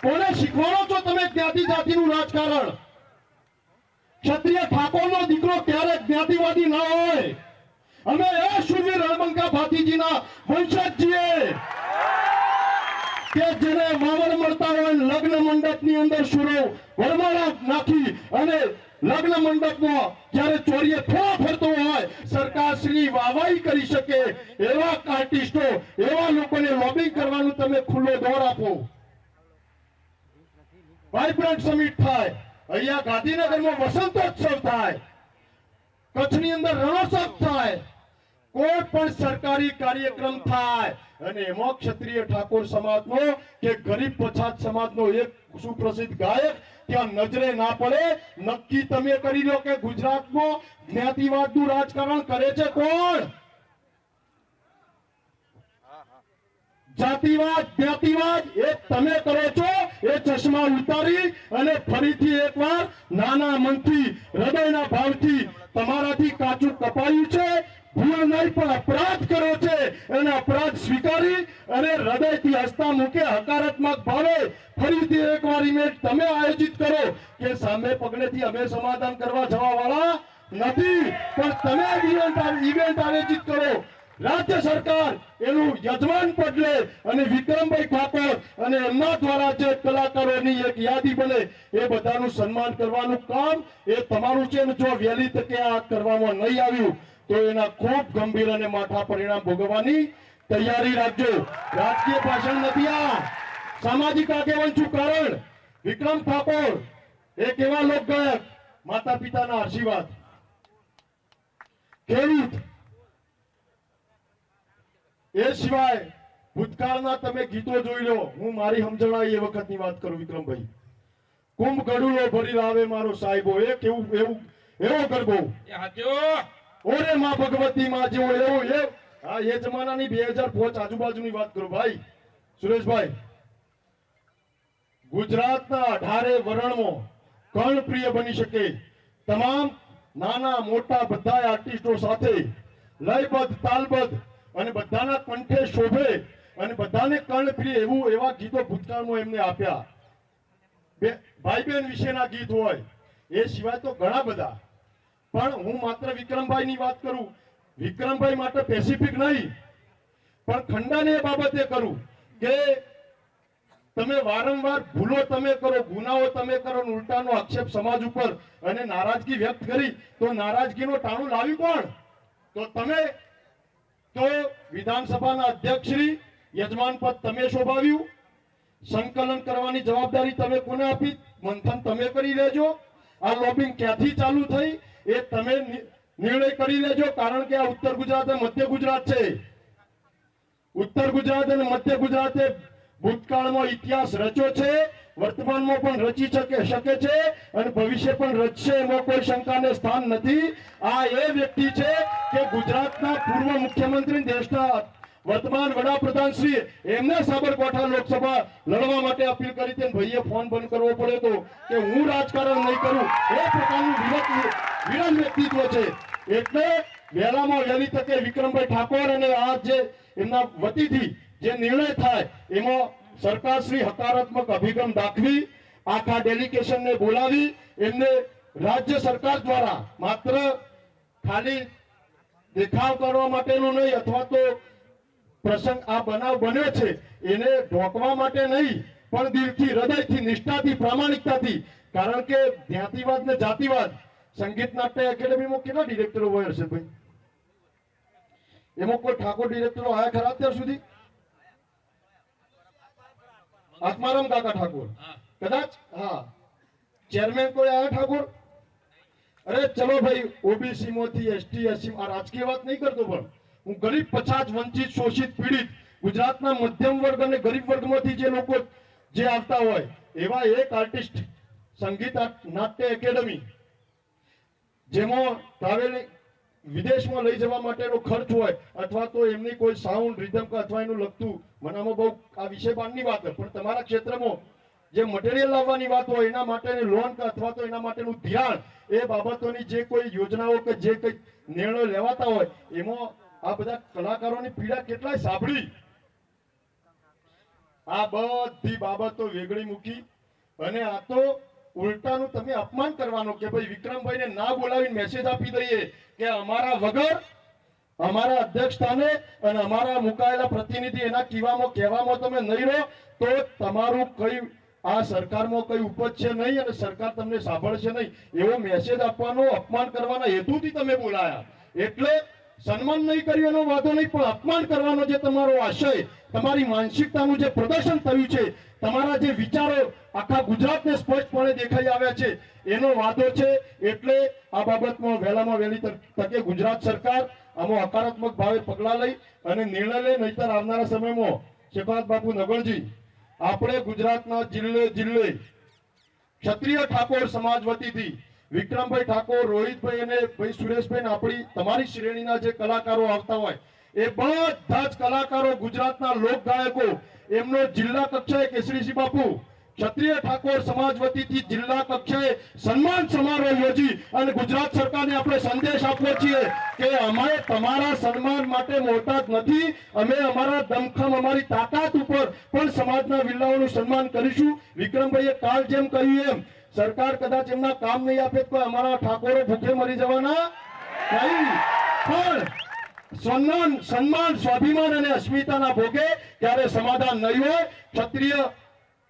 કોને શીખવાડો છો તમે જ્ઞાતિ જાતિનું રાજકારણ? ક્ષત્રિય ઠાકોરનો દીકરો ક્યારેક જ્ઞાતિવાદી ના હોય. અમે એ શૂરવીર રણબંકા ભાતીજીના વંશજ છીએ કે જેને વાવડ મળતા હોય લગ્ન મંડપની અંદર સુરો વરમાળા નાખી અને લગ્ન મંડપમાં જ્યારે ચોરીએ થોડો ફરતો હોય સરકાર શ્રી વાહવાહી કરી શકે એવા આર્ટિસ્ટો, એવા લોકોને લોબિંગ કરવાનું તમે ખુલ્લો દોર આપો. વાઇબ્રન્ટ સમિટ થાય, અહીંયા ગાંધીનગરમાં વસંતોત્સવ થાય, કચ્છની અંદર રણોત્સવ થાય, કોઈ પણ સરકારી કાર્યક્રમ થાય અને એમાં ક્ષત્રિય ઠાકોર સમાજનો કે ગરીબ પછાત સમાજનો એક સુપ્રસિદ્ધ ગાયક ત્યાં નજરે ના પડે. નક્કી તમે કરી લો કે ગુજરાતમાં જ્ઞાતિવાદનું રાજકારણ કરે છે કોણ? જાતિવાદ જ્ઞાતિવાદ એ તમે કરો છો. એ ચશ્મા ઉતારી અને ફરીથી એકવાર નાના મનથી હૃદયના ભાવથી તમારાથી કાચું કપાયું છે, ભૂલ નહીં પણ અપરાધ કર્યો છે, એને અપરાધ સ્વીકારી અને હૃદયથી હસતા મુખે હકારાત્મક ભાવે ફરીથી એકવાર ઇવેન્ટ તમે આયોજિત કરો કે સામે પગલેથી અમે સમાધાન કરવા જવા વાળા નથી, પણ તમે ઇવેન્ટ આયોજિત કરો. રાજ્ય સરકાર એનું યજમાન પદ લે અને વિક્રમભાઈ ઠાકોર અને એમના દ્વારા જે કલાકારોની એક યાદી બને એ બધાનું સન્માન કરવાનું કામ એ તમારું છે. જો વહેલી તકે આ કરવામાં નહીં આવ્યું તો એના ખૂબ ગંભીર અને માઠા પરિણામ ભોગવવાની તૈયારી રાખજો. રાજકીય ભાષણ નથી આ, સામાજિક આગેવાન છું. કારણ વિક્રમ ઠાકોર એક એવા લોકગાયક, માતા પિતાના આશીર્વાદ, ખેડૂત, એ સિવાય ભૂતકાળના તમે ગીતો જોઈ લો. હું મારી સમજણા એ વખતની વાત કરું વિક્રમભાઈ. કુંભ ગડુલો ભરી લાવે મારો સાહેબો, એ કેવું એવો ગરબો, ઓરે માં ભગવતી માં જેવો એવો એ જમાનાની 2005 આજુબાજુની વાત કરું ભાઈ સુરેશભાઈ. ગુજરાતના 18 વરણમાં કર્ણપ્રિય બની શકે તમામ નાના મોટા બધા આર્ટિસ્ટો સાથે લયબદ્ધ તાલબદ્ધ અને બધાના કંઠે શોભે અને બધાને કર્ણપ્રિય એવા ગીતો ભૂતકાળમાં એમને આપ્યા. ભાઈ બહેન વિશેના ગીત હોય, એ સિવાય તો ઘણા બધા, પણ હું માત્ર વિક્રમભાઈ ની વાત કરું. વિક્રમભાઈ માટે પેસિફિક નહીં પણ ખંડાને બાબતે કરું કે તમે વારંવાર ભૂલો તમે કરો, ગુનાઓ તમે કરો, ઉલટાનો આક્ષેપ સમાજ ઉપર અને નારાજગી વ્યક્ત કરી તો નારાજગીનો ટાણું લાવી કોણ? તો તમે. તો વિધાનસભાના અધ્યક્ષશ્રી યજમાન પદ તમે શોભાવ્યું, સંકલન કરવાની જવાબદારી તમે કોને આપી? મંથન તમે કરી લેજો. આ લોબિંગ ક્યાંથી ચાલુ થઈ એ તમે નિર્ણય કરી લેજો. કારણ કે આ ઉત્તર ગુજરાત અને મધ્ય ગુજરાત છે. ઉત્તર ગુજરાત અને મધ્ય ગુજરાતે ભૂતકાળમાં ઇતિહાસ રચ્યો છે, વર્તમાનમાં પણ રચી શકે છે અને ભવિષ્ય પણ રચશે, એમાં કોઈ શંકાને સ્થાન નથી. આ એ વ્યક્તિ છે કે ગુજરાતના પૂર્વ મુખ્યમંત્રી, દેશના વર્તમાન વડાપ્રધાન શ્રી એમને સાબરકાંઠા લોકસભા લડવા માટે અપીલ કરી હતી. ભાઈએ ફોન બંધ કરવો પડે તો કે હું રાજકારણ નહીં કરું, એ પ્રકારનું વિરલ વ્યક્તિત્વ છે. એટલે વહેલામાં વહેલી તકે વિક્રમભાઈ ઠાકોર અને આ જે એમના વતીથી જે નિર્ણય થાય એમાં સરકારશ્રી હકારાત્મક અભિગમ દાખવી આખા ડેલિગેશનને બોલાવી એમને રાજ્ય સરકાર દ્વારા માત્ર ખાલી દેખાવ કરવા માટેનું નહીં અથવા તો પ્રસંગ આ બનાવ બન્યો છે એને ઢોકવા માટે નહીં પણ દિલથી, હૃદયથી, નિષ્ઠાથી, પ્રામાણિકતાથી. કારણ કે જ્ઞાતિવાદ ને જાતિવાદ સંગીત નાટ્ય એકેડેમીમાં કેટલા ડિરેક્ટરો હોય હર્ષદભાઈ? એમાં કોઈ ઠાકોર ડિરેક્ટરો આયા ખરા અત્યાર સુધી? આત્મારામ કાકા ઠાકોર કદાચ, હા. ચેરમેન કોઈ આયા ઠાકોર? અરે ચલો ભાઈ, ઓબીસી માંથી એસટી એસસી, આ રાજકીય વાત નહીં કરતો પણ હું ગરીબ પછાત વંચિત શોષિત પીડિત ગુજરાતના મધ્યમ વર્ગ અને ગરીબ વર્ગમાંથી જે લોકો જે આવતા હોય એવા એક આર્ટિસ્ટ સંગીત નાટ્ય એકેડેમી જેમાં ટ્રાવેલિંગ વિદેશમાં લઈ જવા માટેનો ખર્ચ હોય અથવા તો એમની કોઈ સાઉન્ડ રિધમ અથવા એનું લગતું, મનામાં બહુ આ વિષય બારની વાત હોય પણ તમારા ક્ષેત્રમાં જે મટીરિયલ લાવવાની વાત હોય એના માટેની લોન અથવા તો એના માટેનું ધ્યાન, એ બાબતોની જે કોઈ યોજનાઓ કે જે કંઈ નિર્ણયો લેવાતા હોય એમાં આ બધા કલાકારોની પીડા કેટલાય સાંભળી. આ બધી બાબતો વેગળી મૂકી અને આ તો ઉલટાનું તમે અપમાન કરવાનો કે ભાઈ વિક્રમભાઈને ના બોલાવીને મેસેજ આપી દઈએ કે અમારા વગર અમારા અધ્યક્ષ સ્થાને અને અમારા મુકાયેલા પ્રતિનિધિ એના કહેવામાં તમે નહીં રહો તો તમારું કઈ આ સરકારમાં કઈ ઉપજ છે નહીં અને સરકાર તમને સાંભળશે નહીં એવો મેસેજ આપવાનો અપમાન કરવાના હેતુથી તમે બોલાયા. એટલે સન્માન નહીં કર્યું એનો વાંધો નહીં, પણ અપમાન કરવાનો જે તમારો આશય, તમારી માનસિકતાનું જે પ્રદર્શન થયું છે, તમારા જે વિચારો આખા ગુજરાતને સ્પષ્ટપણે દેખાઈ આવ્યા છે એનો વાંધો છે. એટલે આ બાબતમાં વહેલામાં વહેલી તકે ગુજરાત સરકાર આમાં હકારાત્મક ભાવે પગલાં લઈ અને નિર્ણય લે, નહીતર આવનારા સમયમાં શેખાવત બાપુ નગરજી આપણે ગુજરાતના જિલ્લે ક્ષત્રિય ઠાકોર સમાજ વતીથી વિક્રમભાઈ ઠાકોર, રોહિતભાઈ અને ભાઈ સુરેશભાઈ આપણી તમારી શ્રેણીના જે કલાકારો આવતા હોય એ બધા જ કલાકારો, ગુજરાતના લોક ગાયકો, એમનો જિલ્લા કક્ષાએ કેસરીસિંહ બાપુ ક્ષત્રિય ઠાકોર સમાજ વતીથી જિલ્લા કક્ષાએ સન્માન સમારોહ યોજી અને ગુજરાત સરકારને આપણે સંદેશ આપવો છીએ કે અમે તમારા સન્માન માટે મોહતાજ નથી, અમે અમારા દમખમ, અમારી તાકાત ઉપર પણ સમાજના વિલ્લાઓનું સન્માન કરીશું. વિક્રમભાઈએ કાલ જેમ કહ્યું એમ સરકાર કદાચ એમના કામ નહીં આપે તો અમારા ઠાકોરો ભૂખે મરી જવાના નહીં, પણ સન્માન, સ્વાભિમાન અને અસ્મિતાના ભોગે ક્યારે સમાધાન નહીં હોય. ક્ષત્રિય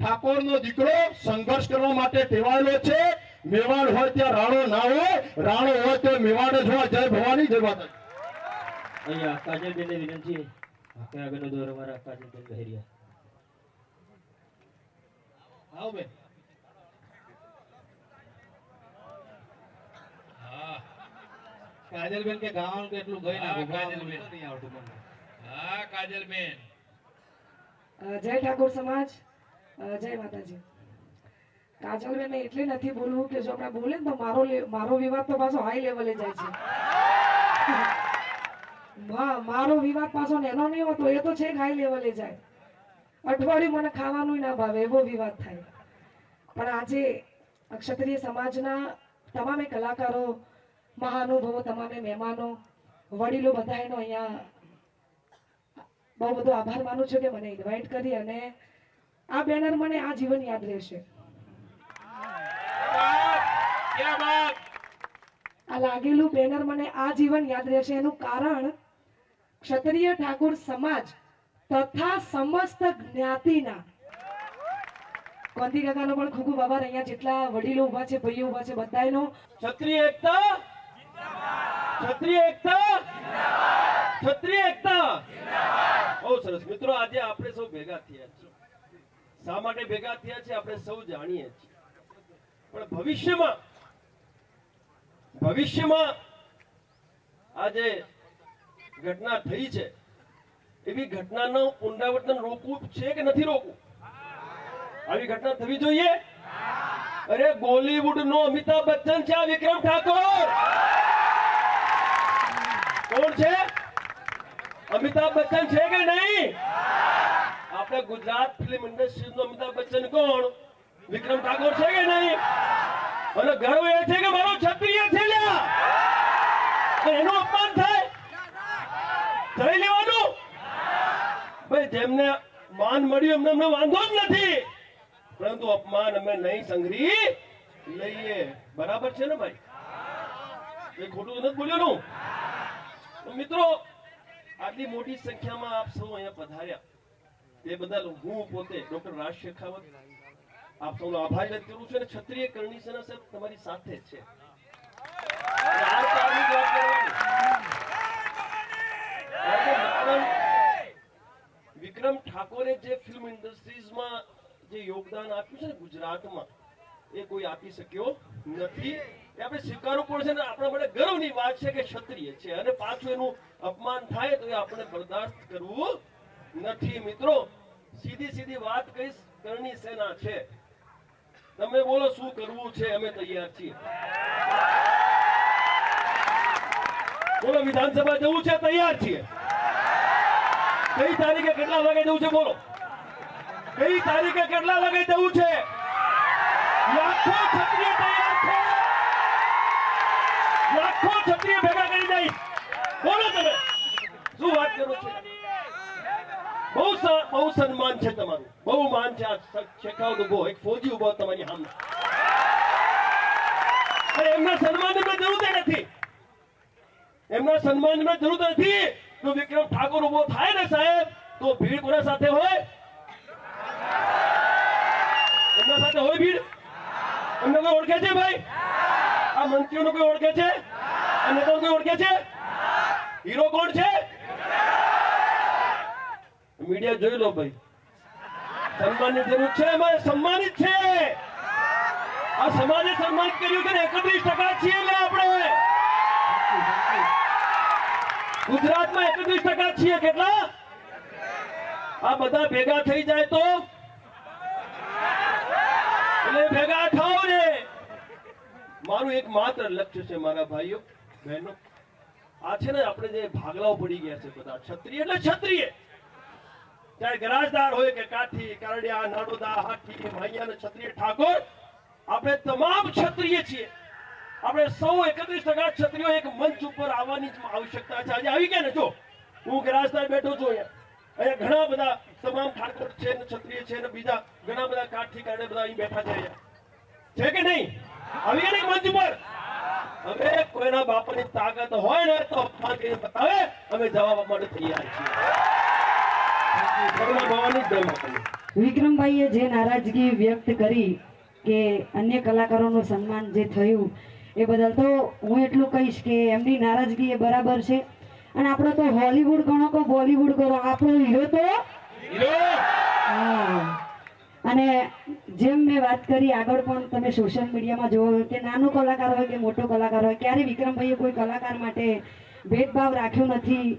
ઠાકોરનો દીકરો સંઘર્ષ કરવા માટે ટેવાયેલો છે. મેવાડ હોય ત્યાં રાણો ના હોય, રાણો હોય તો મેવાડ જ હોય. જય ભવાની, જય માતા. અહીંયા કાજલબેનને વિનંતી કે આગળનો દોર અમારા કાજલબેન બહેરિયા. આવો બેન. કાજલબેન કે ગાવાનું કેટલું ગઈ ના કાજલબેન નહીં આવતું મને. હા કાજલબેન. જય ઠાકોર સમાજ, જય માતાજી. કાજલબેન એટલે નથી બોલવું કે જો આપણે બોલે ને તો મારો વિવાદ તો પાછો હાઈ લેવલે જાય છે. મારો વિવાદ પાછો નેનો નહીં હોતો, એ તો છેક હાઈ લેવલે જાય. અઠવાડિયું મને ખાવાનું ના ભાવે એવો વિવાદ થાય. પણ આજે ક્ષત્રિય સમાજના તમામે કલાકારો, મહાનુભાવો, તમામે મહેમાનો, વડીલો બધાનો અહીંયા બહુ બધો આભાર માનું છું કે મને ઇન્વાઇટ કરી અને આ બેનર મને આ જીવન યાદ રહેશે. આ લાગેલું બેનર મને આ જીવન યાદ રહેશે. એનું કારણ ક્ષત્રિય ઠાકોર સમાજ તથા સમસ્ત જ્ઞાતિના કોંતી કાકાનો પણ ખૂબ ખૂબ આભાર. અહીંયા જેટલા વડીલો ઉભા છે, ભાઈઓ ઉભા છે, બધાનો ક્ષત્રિય એકતા, ક્ષત્રિય એકતા, ક્ષત્રિય એકતા. બહુ સરસ મિત્રો, આજે આપણે સૌ ભેગા થયા છીએ. શા માટે ભેગા થયા છે આપણે સૌ જાણીએ છીએ, પણ ભવિષ્યમાં આ જે ઘટના થઈ છે એવી ઘટનાનું પુનરાવર્તન રોકવું છે કે નથી રોકવું? આવી ઘટના થવી જોઈએ? અરે બોલીવુડ નો અમિતાભ બચ્ચન છે આ વિક્રમ ઠાકોર. કોણ છે? અમિતાભ બચ્ચન છે કે નહીં? આપણે ગુજરાત ફિલ્મ ઇન્ડસ્ટ્રી નો અમિતાભ બચ્ચન કોણ? વિક્રમ ઠાકોર છે કે નહીં? અને ગર્વ એ છે કે મારો ક્ષત્રિય છે લ્યા, એનું અપમાન થાય થઈ લેવાનું. ભાઈ જેમને માન મળ્યું એમને વાંધો જ નથી, પરંતુ અપમાન અમે નહીં સંઘરી લઈએ. બરાબર છે ને ભાઈ? એ ખોટું નથી બોલ્યો નું? મિત્રો, આટલી મોટી સંખ્યામાં આપ સૌ અહીંયા પધાર્યા તે બદલ હું પોતે ડોક્ટર રાજ શેખાવત આપ સૌનો આભાર વ્યક્ત કરું છું. અને ક્ષત્રિય કરણી સેના સાહેબ તમારી સાથે છે. વિક્રમ ઠાકોરે જે ફિલ્મ ઇન્ડસ્ટ્રીઝમાં જે યોગદાન આપ્યું છે ને ગુજરાતમાં, એ કોઈ આપી શક્યો નથી. એ આપણે સ્વીકારવું પડશે ને આપણા માટે ગર્વની વાત છે કે ક્ષત્રિય છે, અને પાછું એનું અપમાન થાય તો એ આપણે બરદાસ્ત કરવું નથી. મિત્રો, સીધી વાત કહીશ, કરણી સેના છે. તમે બોલો શું કરવું છે, અમે તૈયાર છીએ. બોલો, વિધાનસભા જવું છે, તૈયાર છીએ. કઈ તારીખે કેટલા વાગે જવું છે? બોલો, કઈ તારીખે કેટલા વાગે જવું છે? લાખો ક્ષત્રિય તૈયાર છે, લાખો ક્ષત્રિય ભેગા કરી જાય. બોલો તમે શું વાત કરો છો? બહુ સન્માન છે તમારું. બહુ માન છે. આ શેખાવત ઉભો, એક ફૌજી ઉભો તમારી સામે. અરે એમના સન્માનની મેં જરૂર નથી. એમના સન્માનની મેં જરૂર નથી. તો વિક્રમ ઠાકોર ઉભો થાય ને સાહેબ, તો ભીડ કોના સાથે હોય? એમના સાથે હોય ભીડ? એમને કોઈ ઓળખે છે ભાઈ? આ મંત્રીઓને કોઈ ઓળખે છે? આ નેતાઓ કોઈ ઓળખે છે? હીરો કોણ છે? મીડિયા જોઈ લો ભાઈ. સન્માનની જરૂર છે, અમારે સન્માનિત છે. આ સમાજે સન્માનિત કર્યું છે ને 31% છીએ એટલે આપણે ગુજરાતમાં 31% છીએ. કેટલા? આ બધા ભેગા થઈ જાય તો એટલે ભેગા થાવ ને. મારું એક માત્ર લક્ષ્ય છે મારા ભાઈઓ બહેનો. આ છે ને આપણે જે ભાગલાઓ પડી ગયા છે બધા, ક્ષત્રિય એટલે ક્ષત્રિય, ચાહે ગરાજદાર હોય કે કાઠી, કારડિયા, નાડોદા, હાથી, માહિયા ને ક્ષત્રિય ઠાકોર, આપણે તમામ ક્ષત્રિય છીએ. આપણે સૌ 31% ક્ષત્રિયો એક મંચ ઉપર આવવાની જ આવશ્યકતા છે. આજે આવી ગયા ને. જો હું ગરાજદાર બેઠો છું અહીંયા ઘણા બધા તમામ ઠાકોર છે ને ક્ષત્રિય છે ને બીજા ઘણા બધા કાઠી કારણે બધા અહીં બેઠા છે. અહીંયા છે કે નહીં? આવી ગયા ને મંચ ઉપર. હવે કોઈના બાપાની તાકાત હોય ને તો અપમાન કરીને બતાવે, અમે જવાબ માટે તૈયાર છીએ. ભગવાનની જય માતાજી. વિક્રમભાઈએ જે નારાજગી વ્યક્ત કરી કે અન્ય કલાકારોનું સન્માન જે થયું એ બદલ તો હું એટલું કહીશ કે એમની નારાજગી એ બરાબર છે. અને આપણે તો હોલીવુડ ગણો કે બોલીવુડ કરો, આપણો હીરો તો હા. અને જેમ મેં વાત કરી આગળ પણ તમે સોશિયલ મીડિયામાં જોવો કે નાનો કલાકાર હોય કે મોટો કલાકાર હોય, ક્યારે વિક્રમભાઈએ કોઈ કલાકાર માટે ભેદભાવ રાખ્યો નથી.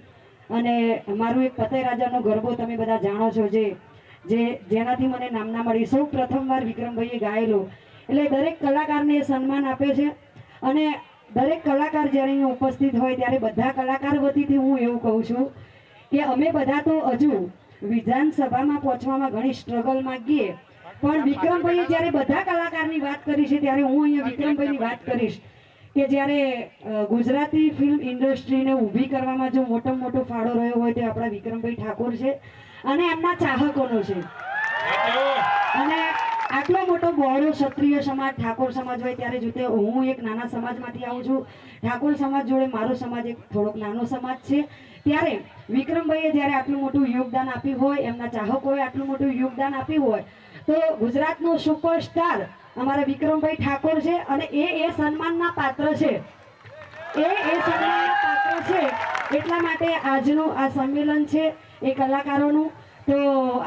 અને મારું એક પતય રાજાનો ગરબો તમે બધા જાણો છો, જેનાથી મને નામના મળી. સૌ પ્રથમવાર વિક્રમભાઈએ ગાયેલો. એટલે દરેક કલાકારને સન્માન આપે છે. અને દરેક કલાકાર જ્યારે અહીંયા ઉપસ્થિત હોય ત્યારે બધા કલાકાર વતીથી હું એવું કહું છું કે અમે બધા તો હજુ વિધાનસભામાં પહોંચવામાં ઘણી સ્ટ્રગલમાં ગઈએ, પણ વિક્રમભાઈએ જ્યારે બધા કલાકારની વાત કરી છે ત્યારે હું અહીંયા વિક્રમભાઈની વાત કરીશ કે જ્યારે ગુજરાતી ફિલ્મ ઇન્ડસ્ટ્રીને ઊભી કરવામાં જો મોટો મોટો ફાળો રહ્યો હોય તે આપણા વિક્રમભાઈ ઠાકોર છે અને એમના ચાહકોનો છે. અને આટલો મોટો બહોળો ક્ષત્રિય સમાજ, ઠાકોર સમાજ હોય ત્યારે જોતે હું એક નાના સમાજમાંથી આવું છું. ઠાકોર સમાજ જોડે મારો સમાજ એક થોડોક નાનો સમાજ છે. ત્યારે વિક્રમભાઈએ જ્યારે આટલું મોટું યોગદાન આપ્યું હોય, એમના ચાહકોએ આટલું મોટું યોગદાન આપ્યું હોય, તો ગુજરાતનો સુપરસ્ટાર અમારા વિક્રમભાઈ ઠાકોર છે. અને એ સન્માનના પાત્ર છે. એ સન્માનના પાત્ર છે. એટલા માટે આજનું આ સંમેલન છે એ કલાકારોનું. તો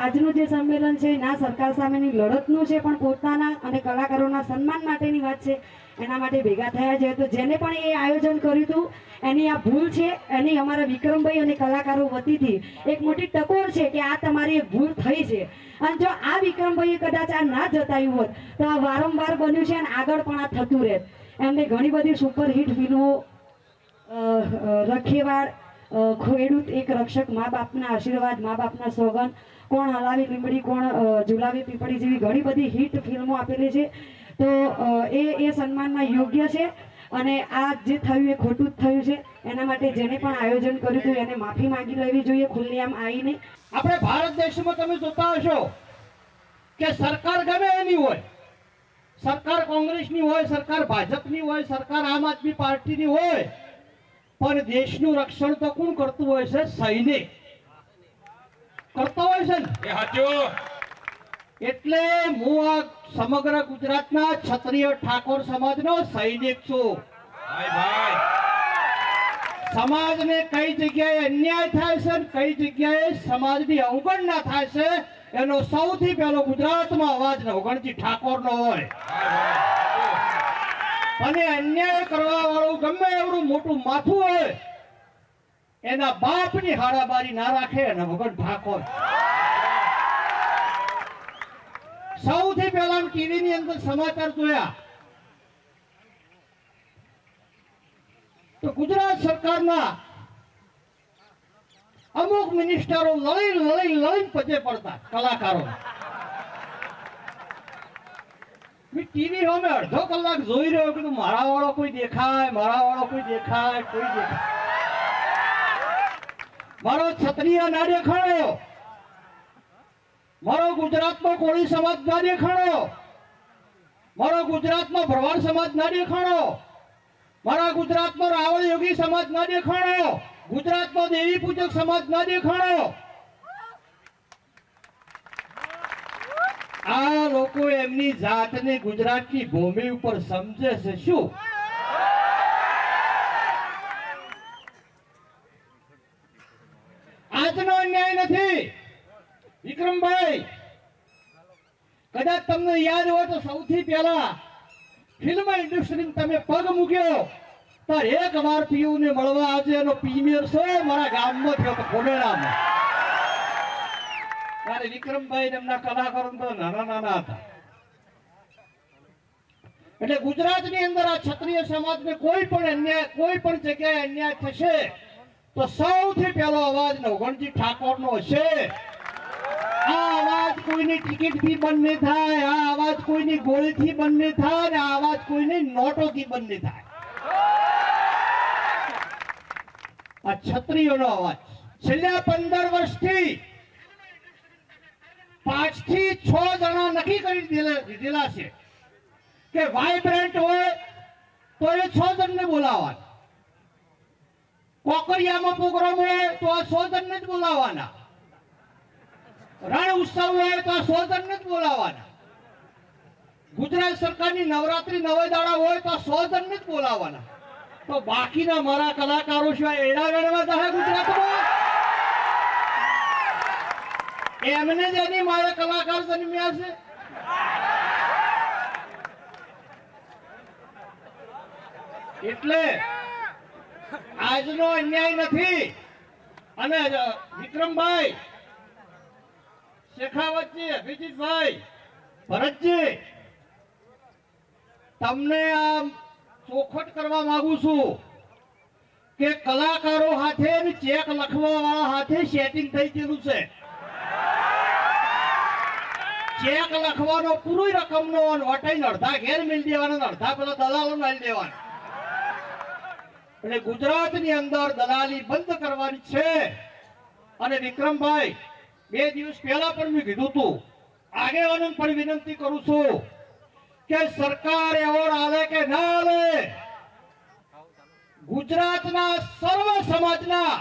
આજનું જે સંમેલન છે ના સરકાર સામેની લડતનું છે, પણ પોતાના અને કલાકારોના સન્માન માટેની વાત છે. એના માટે ભેગા થયા છે. તો જેને પણ એ આયોજન કર્યું હતું એની આ ભૂલ છે. એની અમારા વિક્રમભાઈ અને કલાકારો વતીથી એક મોટી ટકોર છે કે આ તમારી એક ભૂલ થઈ છે. અને જો આ વિક્રમભાઈએ કદાચ આ ના જતાવ્યું હોત તો આ વારંવાર બન્યું છે અને આગળ પણ આ થતું રહેત. એમને ઘણી બધી સુપરહિટ ફિલ્મો, રખેવાળ, ખેડૂત એક રક્ષક, મા બાપના આશીર્વાદ, મા બાપના સોગન, કોણ હલાવી લીંબડી, કોણ ઝુલાવી પીપળી જેવી ઘણી બધી હિટ ફિલ્મો આપેલી છે. તો એ સન્માનમાં યોગ્ય છે. અને આ જે થયું એ ખોટું જ થયું છે. એના માટે જેને પણ આયોજન કર્યું હતું એને માફી માંગી લેવી જોઈએ ખુલ્લેઆમ આવીને. આપણે ભારત દેશમાં તમે જોતા હશો કે સરકાર ગમે એની હોય, સરકાર કોંગ્રેસની હોય, સરકાર ભાજપની હોય, સરકાર આમ આદમી પાર્ટીની હોય, પણ દેશનું રક્ષણ તો કોણ કરતું હોય છે? સૈનિક કરતો હોય છે ને. એટલે હું આ સમગ્ર ગુજરાતના ક્ષત્રિય ઠાકોર સમાજનો સૈનિક છું. સમાજને કઈ જગ્યાએ અન્યાય થાય છે, કઈ જગ્યાએ સમાજની અવગણના થાય છે, એનો સૌથી પહેલો ગુજરાતમાં અવાજ નવગણજી ઠાકોરનો હોય. અને અન્યાય કરવા વાળું ગમે એવડું મોટું માથું હોય એના બાપની હાડાબારી ના રાખે નવગણ ઠાકોર. સૌથી પહેલા ટીવી ની અંદર સમાચાર જોયા તો ગુજરાત સરકારના અમુક મિનિસ્ટરો લડી પજે પડતા કલાકારો. ટીવી અમે અડધો કલાક જોઈ રહ્યો કે મારા વાળો કોઈ દેખાય, મારા વાળો કોઈ દેખાય, કોઈ દેખાય. મારો ક્ષત્રિય ના દેખાયો મારો ગુજરાતનો કોળી સમાજ ના દેખાણો, મારો ગુજરાતનો ભરવાડ સમાજ ના દેખાણો, મારા ગુજરાતનો રાવળ યોગી સમાજ ના દેખાણો, ગુજરાતનો દેવી પૂજક સમાજ ના દેખાણો. આ લોકો એમની જાતને ગુજરાતની ભૂમિ ઉપર સમજે છે શું? આજનો અન્યાય નથી વિક્રમભાઈ. કદાચ તમને યાદ હોય તો સૌથી પહેલા ફિલ્મ ઇન્ડસ્ટ્રીમાં તમે પગ મૂક્યો તો એક વાર પીયુ ને મળવા આજે એનો પ્રીમિયર શો મારા ગામમાં થયો હતો કોડેડામાં. ત્યારે વિક્રમભાઈ એમના કલાકારો તો નાના નાના હતા. એટલે ગુજરાતની અંદર આ ક્ષત્રિય સમાજને કોઈ પણ અન્યાય, કોઈ પણ જગ્યાએ અન્યાય થશે તો સૌથી પહેલો અવાજ નવઘણજી ઠાકોરનો હશે. આ અવાજ કોઈની ટિકિટથી બંધ નહીં થાય, આ અવાજ કોઈની ગોળીથી બંધ નહીં થાય, અને આ અવાજ કોઈની નોટોથી બંધ નહીં થાય. આ ક્ષત્રિયોનો અવાજ છેલ્લા 15 વર્ષથી 5 થી 6 જણા નક્કી કરી દીધેલા છે કે વાઇબ્રન્ટ હોય તો એ 6 જણને બોલાવવાના, કોકરિયામાં પ્રોગ્રામ હોય તો આ 100 જણને જ બોલાવવાના, રણ ઉત્સવ હોય તો આ 100 જણને જ બોલાવવાના, ગુજરાત સરકારની નવરાત્રી 9 દાડા હોય તો આ 100 જણને જ બોલાવવાના. તો બાકીના મારા કલાકારો સિવાય એડા વેડવા જાય ગુજરાતમાં? એમને જ એની મારા કલાકાર જન્મ્યા છે. એટલે આજનો અન્યાય નથી. અને વિક્રમભાઈ, શેખાવતજી, અભિજીતભાઈ, ભરતજી, તમને આ ચોખવટ કરવા માંગુ છું કે કલાકારો હાથે અને ચેક લખવા વાળા હાથે સેટિંગ થઈ ગયેલું છે. ચેક લખવાનો પૂરી રકમનો વટાઈને અડધા ઘેર મિલ દેવાના, અડધા પેલા દલાલો મળી દેવાના. એટલે ગુજરાતની અંદર દલાલી બંધ કરવાની છે. અને વિક્રમભાઈ, 2 દિવસ પહેલા પણ મેં કીધું હતું, આગેવાનોને પણ વિનંતી કરું છું કે સરકાર એવોર્ડ આલે કે ના આલે, ગુજરાતના સર્વ સમાજના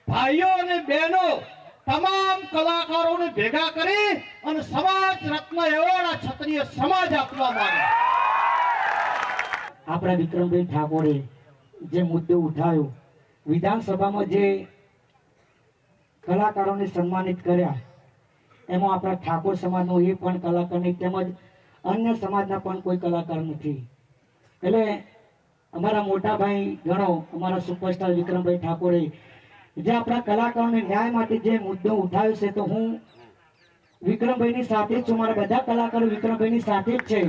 ભાઈઓ અને બહેનો તમામ કલાકારોને ભેગા કરી અને સમાજ રત્ન એવોર્ડ આ ક્ષત્રિય સમાજ આપવા માંગે. આપણા વિક્રમભાઈ ઠાકોરે જે મુદ્દો ઉઠાવ્યો, વિધાનસભામાં જે કલાકારોને સન્માનિત કર્યા, એમાં આપણા ઠાકોર સમાજનો એક પણ કલાકાર નહીં, તેમજ અન્ય સમાજના પણ કોઈ કલાકાર નથી. એટલે અમારા મોટા ભાઈ ગણો, અમારા સુપરસ્ટાર વિક્રમભાઈ ઠાકોરે જે આપણા કલાકારોને ન્યાય માટે જે મુદ્દો ઉઠાવ્યો છે, તો હું વિક્રમભાઈની સાથે જ છું. મારા બધા કલાકારો વિક્રમભાઈની સાથે જ છે.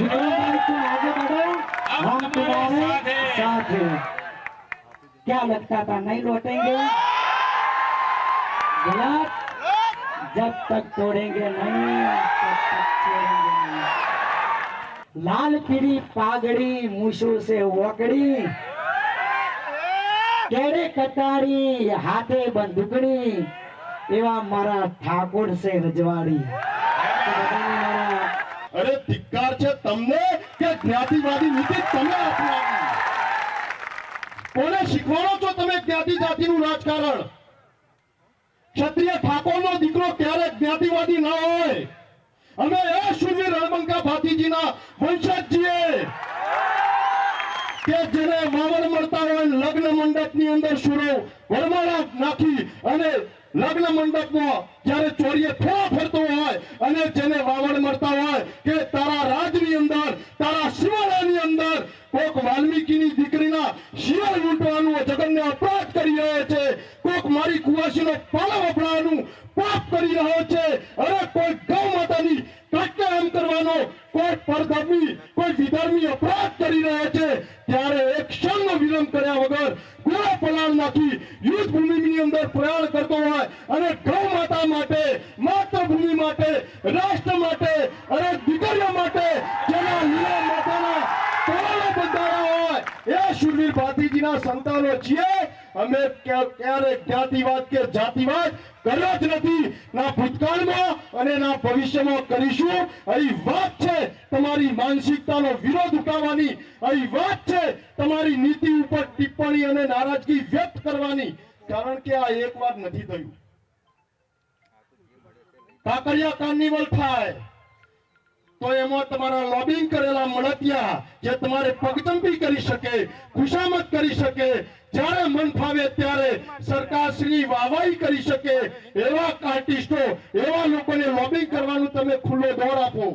વિક્રમભાઈ તું આગે बढ़ो, हम तुम्हारे साथ हैं. क्या लगता था नहीं लौटेंगे? गलत. जब तक तोड़ेंगे नहीं तब तक छोड़ेंगे नहीं. लाल पीली पागड़ी मूछों से ओकड़ी, केड़े कतारी हाथे बंदूकड़ी, एवा मारा ઠાકોર છે રજવાડી. અરે ધિક્કાર છે તમને કે જ્ઞાતિવાદી નીતિ તમે અપનાવી. કોને શીખવાડો છો તમે જ્ઞાતિ જાતિનું રાજકારણ? ક્ષત્રિય ઠાકોરનો દીકરો ક્યારેક જ્ઞાતિવાદી ના હોય. અમે એ શૂરવીર રણબંકા ભાતીજીના વંશજ છીએ કે જેને વાવડ મળતા હોય લગ્ન મંડપની અંદર સુરો વરમાળા નાખી અને લગ્ન મંડપમાં જ્યારે ચોરીએ ફેરા ફરતો હોય અને જેને વાવડ મળતા હોય કે તારા રાજની અંદર, તારા શિવાલયની અંદર કોક વાલ્મીકીની દીકરીના શિયાળ લૂંટવાનું જગન્ને અપરાધ કરી રહ્યો છે, કોક મારી કુવાસીનો પાલો વપરાવાનું પાપ કરી રહ્યો છે, અરે કોઈ ગૌ માતાની કટકા એમ કરવાનો કોઈ પરધર્મી, કોઈ વિધર્મી અપરાધ કરી રહ્યો છે, ત્યારે એક ક્ષણનો વિલંબ કર્યા વગર ગોળા પલાળ નાખી યુદ્ધ ભૂમિની અંદર પ્રયાણ કરતો હોય અને ગૌ માતા માટે, માતૃભૂમિ માટે, રાષ્ટ્ર માટે, અરે દીકરીઓ માટે જેના લીલા માતાના તોરણો બંધાયા હોય એ શૂરવીર ભાતીજીના સંતાનો છીએ. અમે ક્યારે જ્ઞાતિવાદ કે જાતિવાદ કર્યો જ નથી, ના ભૂતકાળમાં અને ના ભવિષ્યમાં કરીશું. અહીં વાત છે તમારી માનસિકતાનો વિરોધ ઉઠાવવાની, અહીં વાત છે તમારી નીતિ ઉપર ટિપ્પણી અને નારાજગી વ્યક્ત કરવાની. કારણ કે આ એકવાર નથી થયું. કાંકરિયા કાર્નિવલ થાય તો એમાં તમારા લોબિંગ કરેલા મળતિયા જે તમારે પગચંપી કરી શકે, ખુશામત કરી શકે, જ્યારે મન ફાવે ત્યારે સરકારશ્રીની વાહવાહી કરી શકે એવા આર્ટિસ્ટો, એવા લોકોને લોબિંગ કરવાનું તમે ખુલ્લો દોર આપો.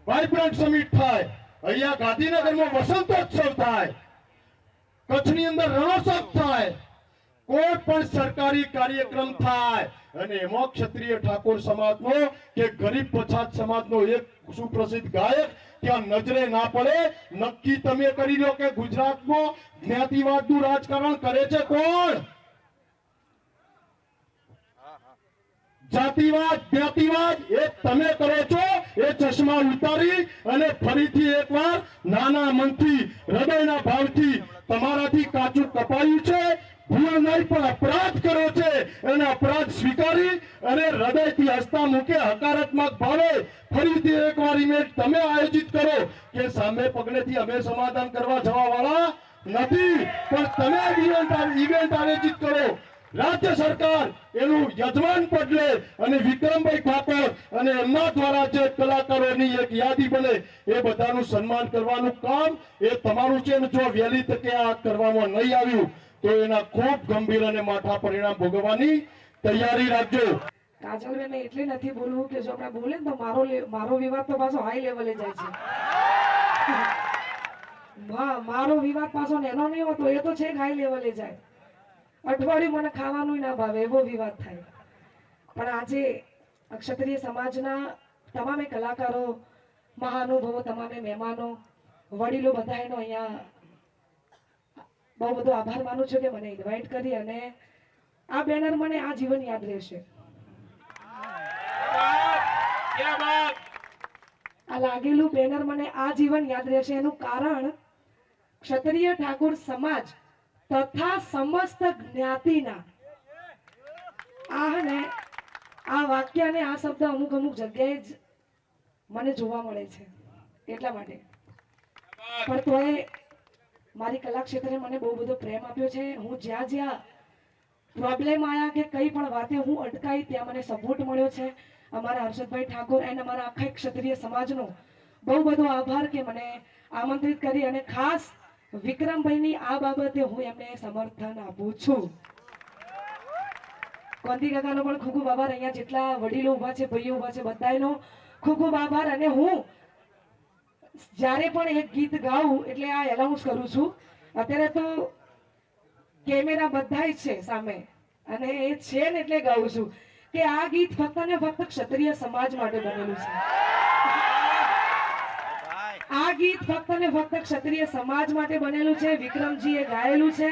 વાઇબ્રન્ટ સમિટ થાય, અહીંયા ગાંધીનગરમાં વસંતોત્સવ થાય, કચ્છની અંદર રણોત્સવ થાય, કોઈ પણ સરકારી કાર્યક્રમ થાય અને એમાં ક્ષત્રિય ઠાકોર સમાજનો કે ગરીબ પછાત સમાજનો એક સુપ્રસિદ્ધ ગાયક ત્યાં નજરે ના પડે. નક્કી તમે કરી લો કે ગુજરાતમાં જ્ઞાતિવાદનું રાજકારણ કરે છે કોણ? જાતિવાદ, જ્ઞાતિવાદ એ તમે કરો છો. એ ચશ્મા ઉતારી અને ફરીથી એકવાર નાના મનથી, હૃદયના ભાવથી તમારાથી કાચું કપાયું છે, ભૂલ નહીં પણ અપરાધ કર્યો છે, એને અપરાધ સ્વીકારી અને હૃદયથી હસતા મૂકે હકારાત્મક ભાવે ફરીથી એકવાર ઇવેન્ટ તમે આયોજિત કરો કે સામે પગલેથી અમે સમાધાન કરવા જવા વાળા નથી, પણ તમે ઇવેન્ટ આયોજિત કરો. રાજ્ય સરકાર એનું યજમાન પદ લે અને વિક્રમભાઈ ઠાકોર અને એમના દ્વારા જે કલાકારોની એક યાદી બને એ બધાનું સન્માન કરવાનું કામ એ તમારું છે. જો વહેલી તકે આ કરવામાં નહીં આવ્યું તો એના ખૂબ ગંભીર અને માઠા પરિણામ ભોગવવાની તૈયારી રાખજો. કાજલબેન એટલે નથી બોલવું કે જો આપણે બોલે ને તો મારો વિવાદ તો પાછો હાઈ લેવલે જાય છે. મારો વિવાદ પાછો નેનો નહીં હોતો, એ તો છેક હાઈ લેવલે જાય. અઠવાડિયું મને ખાવાનું ના ભાવે એવો વિવાદ થાય. પણ આજે ક્ષત્રિય સમાજના તમામે કલાકારો, મહાનુભાવો, તમામે મહેમાનો, વડીલો બધાનો અહીંયા બહુ બધો આભાર માનું છું કે મને ઇન્વાઇટ કરી અને આ બેનર મને આ જીવન યાદ રહેશે. આ લાગેલું બેનર મને આ જીવન યાદ રહેશે. એનું કારણ ક્ષત્રિય ઠાકોર સમાજ તથા સમસ્ત જ્ઞાતિના આ વાક્ય અને આ શબ્દ અમુક જગ્યાએ જ મને જોવા મળે છે. એટલા માટે પણ તોય મારી કલા ક્ષેત્રે મને બહુ બધો પ્રેમ આપ્યો છે. હું જ્યાં જ્યાં પ્રોબ્લેમ આયા કે કઈ પણ વાતે હું અટકાઈ ત્યાં મને સપોર્ટ મળ્યો છે. અમારા હર્ષદભાઈ ઠાકોર અને અમારા આખા ક્ષત્રિય સમાજનો બહુ બધો આભાર કે મને આમંત્રિત કરી અને ખાસ વિક્રમભાઈની આ બાબતે હું એમને સમર્થન આપું છું. કોંતી કાકાનો પણ ખૂબ ખૂબ આભાર. અહીંયા જેટલા વડીલો ઉભા છે, ભાઈઓ ઉભા છે, બધાનો ખૂબ ખૂબ આભાર. અને હું જ્યારે પણ એક ગીત ગાઉં એટલે આ એનાઉન્સ કરું છું. અત્યારે તો કેમેરા બધા જ છે સામે અને એ છે ને એટલે ગાઉં છું કે આ ગીત ફક્ત ને ફક્ત ક્ષત્રિય સમાજ માટે બનેલું છે. આ ગીત ફક્ત ને ફક્ત ક્ષત્રિય સમાજ માટે બનેલું છે. વિક્રમજીએ ગાયેલું છે.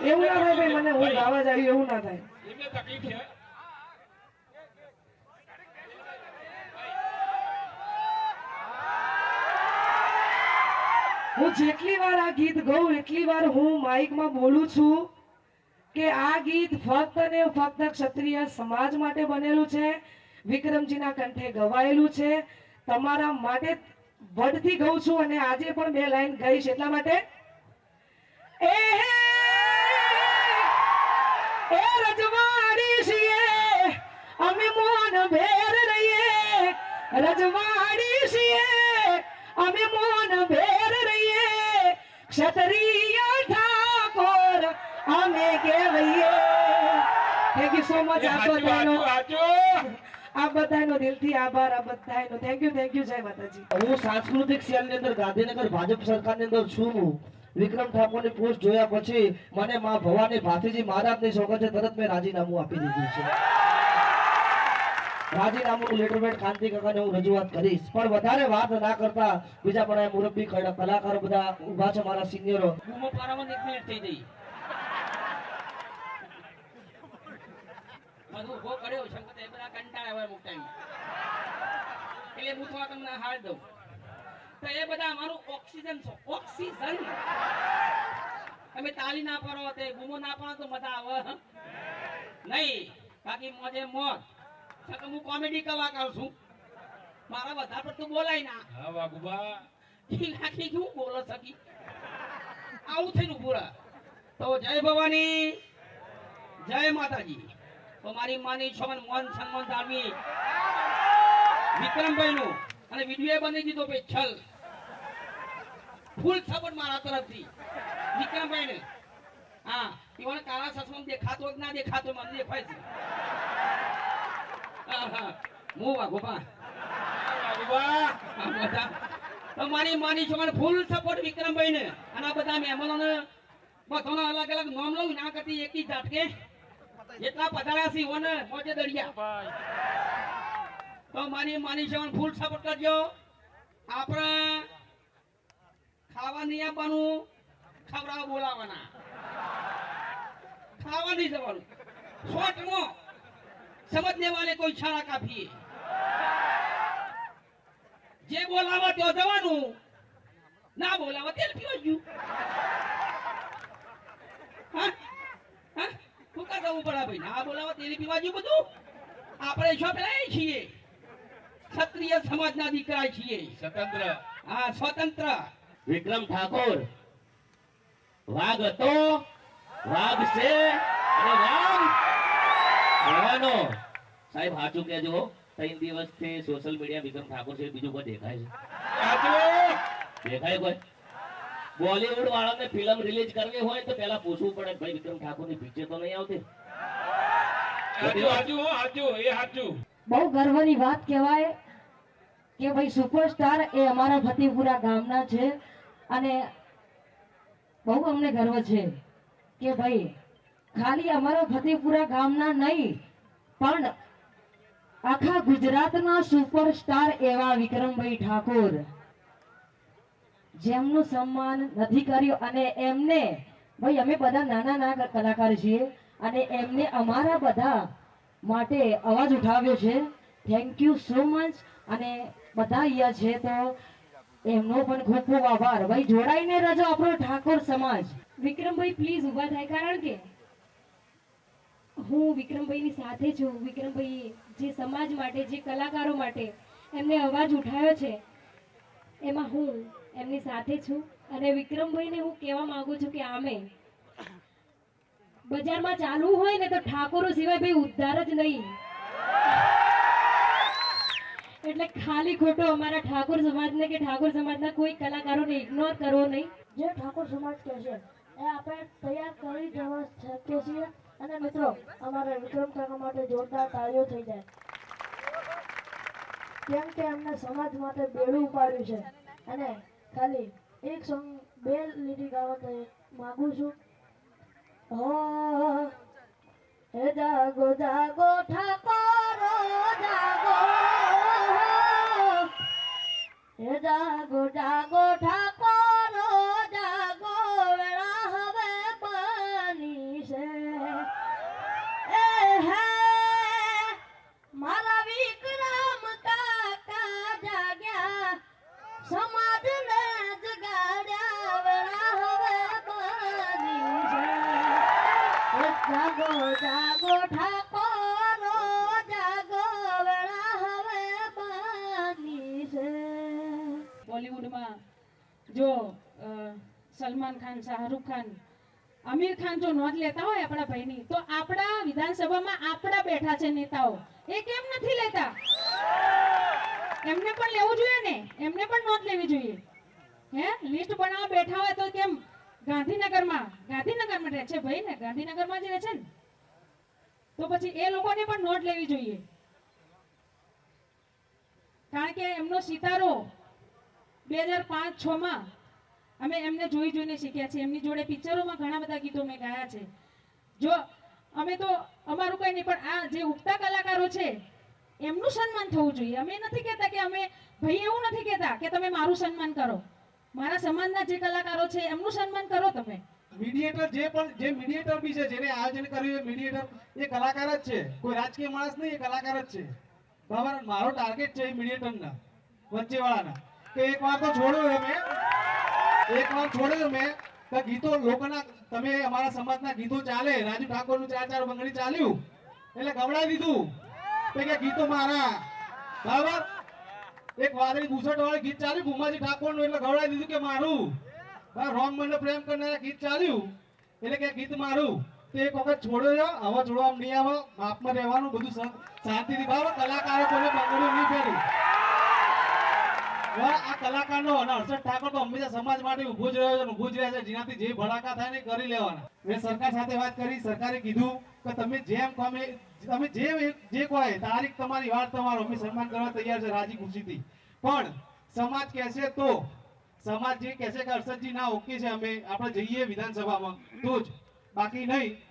એવું ના થાય ભાઈ, મને હું ગાવા જ આવી એવું ના થાય. હું જેટલી વાર આ ગીત ગાઉં એટલી વાર હું માઇકમાં બોલું છું કે આ ગીત ફક્ત ને ફક્ત ક્ષત્રિય સમાજ માટે બનેલું છે. વિક્રમજીના કંઠે ગવાયેલું છે. તમારા માટે વડથી ગાઉં છું અને આજે પણ બે લાઈન ગાઈશ એટલા માટે. એ રજવાડી છીએ અમે મોન ભેર રહીએ, રજવાડી છીએ અમે મોન ભેર રહીએ, ક્ષત્રિય ઠાકોર અમે કહેવાઈએ. Thank you so much. આ બધાનો દિલથી આભાર. આ બધાનો થેન્ક યુ. જય માતાજી. હું સાંસ્કૃતિક સેલની અંદર ગાંધીનગર ભાજપ સરકારની અંદર છું. વિક્રમ ઠાકોરની પોસ્ટ જોયા પછી મને માં ભવાની ભાતીજી મહારાજની સોગંદ છે, તરત મેં રાજીનામું આપી દીધું છે. રાજીનામું લેટરપેડ કાંતિ કાકાને હું રજૂઆત કરીશ. પણ વધારે વાત ના કરતા બીજા પણ મુરબ્બી કલાકારો બધા ઉભા છે, મારા સિનિયરો. ગુમો પારામાં 1 મિનિટ થઈ ગઈ. બધું ઉભો કર્યો શંકર એ બધા કંટાળે હોય અમુક ટાઈમ એટલે હું થોડા તમને હાલ દઉં તો એ બધા અમારું ઓક્સિજન છે. ઓક્સિજન તમે તાલી ના પાડો તે બૂમો ના પાડો તો મજા આવે નહીં. બાકી મોજે મોજ છતાં હું કોમેડી કલાકાર છું. મારા બધા પડતું બોલાય ના. હા વાઘુબા. લાખી શું બોલો સકી આવું થઈને પૂરા. તો જય ભવાની, જય માતાજી. તો મારી માની છોન મોન સન્માન જાળવી વિક્રમભાઈ નું અને વિડીયો બની દીધો પે છલ ફૂલ સપોર્ટ મારા તરફથી વિક્રમભાઈ ને. હા ઈવન કાળા સસમાં દેખાતો કે ના દેખાતો મને દેખાય છે. હા હા હું વાઘોબા વાઘુબા. તમારી માની છો ફૂલ સપોર્ટ વિક્રમભાઈ ને અને આ બધા મહેમાનોને બધાનો અલગ અલગ નામ લઉં ના કરતી એકી ઝાટકે જેટલા પધાર્યા છે ઓને મોજે દરિયા. તો માની છો ફૂલ સપોર્ટ કરજો. આપણે ખાવા નહીં આપવાનું, ખવડાવવા બોલાવાના, ખાવા નહીં જવાનું. શોર્ટનો સમજને વાલે કોઈ ઇશારા કાફી. જે બોલાવા ત્યાં જવાનું, ના બોલાવા તેલ પીવા ગયું. હા હા શું કા જવું પડે ભાઈ? ના બોલાવા તેલ પીવા ગયું બધું. આપણે શું પેલા છીએ ક્ષત્રિય સમાજના દીકરા છીએ. સ્વતંત્ર. હા સ્વતંત્ર. વિક્રમ ઠાકોર વાઘ હતો, વાઘ છે અને વાઘ રહેવાનો. સાહેબ સાચું કહેજો, 3 દિવસથી સોશિયલ મીડિયા વિક્રમ ઠાકોર છે, બીજું કોઈ દેખાય છે? દેખાય કોઈ? બોલીવુડ વાળાને ફિલ્મ રિલીઝ કરવી હોય તો પેલા પૂછવું પડે ભાઈ વિક્રમ ઠાકોર ની પિક્ચર તો નહીં આવતી? હાચું હાચું એ હાચું. બહુ ગર્વની વાત કહેવાય કે ભાઈ સુપરસ્ટાર એ અમારા ફતેપુરા ગામના છે અને બહુ અમને ગર્વ છે કે ભાઈ ખાલી અમારા ફતેપુરા ગામના નહીં પણ આખા ગુજરાતના સુપરસ્ટાર એવા વિક્રમભાઈ ઠાકોર જેમનું સન્માન નથી કર્યું અને એમને ભાઈ અમે બધા નાના નાના કલાકાર છીએ અને એમને અમારા બધા માટે અવાજ ઉઠાવ્યો છે. Thank you so much. અને બધા અહીંયા છે તો એમનો પણ ખૂબ ખૂબ આભાર. ભાઈ જોડાઈને રહેજો આપણો ઠાકોર સમાજ. વિક્રમભાઈ પ્લીઝ ઊભા થાય, કારણ કે હું વિક્રમભાઈની સાથે છું. વિક્રમભાઈ જે સમાજ માટે, જે કલાકારો માટે એમને અવાજ ઉઠાવ્યો છે એમાં હું એમની સાથે છું. અને વિક્રમભાઈને હું કહેવા માંગુ છું કે આમે બજારમાં ચાલવું હોય ને તો ઠાકોરો સિવાય ભાઈ ઉદ્ધાર જ નહીં. એટલે ખાલી ખોટો અમારા ઠાકોર સમાજને કે ઠાકોર સમાજના કોઈ કલાકારોને ઇગ્નોર કરવો નહીં. જે ઠાકોર સમાજ કહે છે એ આપણે તૈયાર કરી જવા શકીએ છીએ. અને મિત્રો અમારે વિક્રમ ઠાકોર માટે જોરદાર તાળીઓ થઈ જાય, કેમ કે એમને સમાજ માટે બેડું ઉપાડ્યું છે. અને ખાલી એક સોંગ 2 લીટી ગાવા માંગુ છું. હે જાગો જાગો ઠાકોરો જાગો, હે જાગો જાગો ઠાકોરો જાગો, વેળા હવે બની છે. એ હે મારા વિક્રમ કાકા જાગ્યા, સમાજને જગાડ્યા, વેળા હવે બની છે. જાગો જાગો ઠાકોરો જાગો, વેળા હવે બની છે. બોલિવૂડમાં જો સલમાન ખાન, શાહરુખ ખાન, આમિર ખાન જો નોંધ લેતા હોય આપણા ભાઈની, તો આપણા વિધાનસભામાં આપણા બેઠા છે નેતાઓ, એ કેમ નથી લેતા? એમને પણ લેવું જોઈએ ને, એમને પણ નોંધ લેવી જોઈએ. હે લિસ્ટ બનાવવા બેઠા હોય તો કેમ ગાંધીનગરમાં રહે છે ભાઈ ને, ગાંધીનગરમાં જ રહે છે ને, તો પછી એ લોકોને પણ નોટ લેવી જોઈએ. કારણ કે એમનો સિતારો 2005-6 માં અમે એમને જોઈને શીખ્યા છીએ. એમની જોડે પિક્ચરોમાં ઘણા બધા ગીતો મેં ગાયા છે. જો અમે તો અમારું કઈ નહીં, પણ આ જે ઉગતા કલાકારો છે એમનું સન્માન થવું જોઈએ. અમે નથી કહેતા કે અમે ભાઈ એવું નથી કહેતા કે તમે મારું સન્માન કરો. મારા સમાજના જે કલાકારો છે એમનું સન્માન કરો તમે. મીડિયેટર જે મીડિયેટર બી છે, જેને આયોજન કર્યું એ મીડિયેટર એ કલાકાર જ છે, કોઈ રાજકીય માણસ નહીં, એ કલાકાર જ છે. બરાબર, મારો ટાર્ગેટ છે એ મીડિયેટરના વચ્ચેવાળાના. તો એક વાર છોડ્યો મેં કે ગીતો લોકોના તમે અમારા સમાજના ગીતો ચાલે, રાજુ ઠાકોરનું 4-4 બંગડી ચાલ્યું એટલે ગવડાવી દીધું કે ગીતો મારા, બરાબર. એક વાદળી બુસટ વાળું ગીત ચાલ્યું ભૂમાજી ઠાકોરનું એટલે ગવડાવી દીધું કે મારું. રોમ મને પ્રેમ કરનારા ગીત ચાલ્યું એટલે કે ગીત મારું. તો એક વખત છોડ્યો, હવે છોડવામાં નહીં આવે, માપમાં રહેવાનું, બધું શાંતિથી. બરાબર, કલાકારો કોને બંગડીઓ નહીં પહેરી. આ કલાકારનો અને હર્ષદ ઠાકોર તો હંમેશા સમાજ માટે ઉભો જ રહ્યો છે, ઉભો જ રહે છે. જેનાથી જે ભડાકા થાય ને કરી લેવાના. મેં સરકાર સાથે વાત કરી, સરકારે કીધું કે તમે જેમ તમે જે કોઈ તારીખ તમારી વાત તમારો અમે સન્માન કરવા તૈયાર છે રાજી ખુશીથી. પણ સમાજ કહેશે તો, સમાજ જે કહેશે કે હર્ષદજી ના ઓકે છે, અમે આપણે જઈએ વિધાનસભામાં તો જ, બાકી નહીં.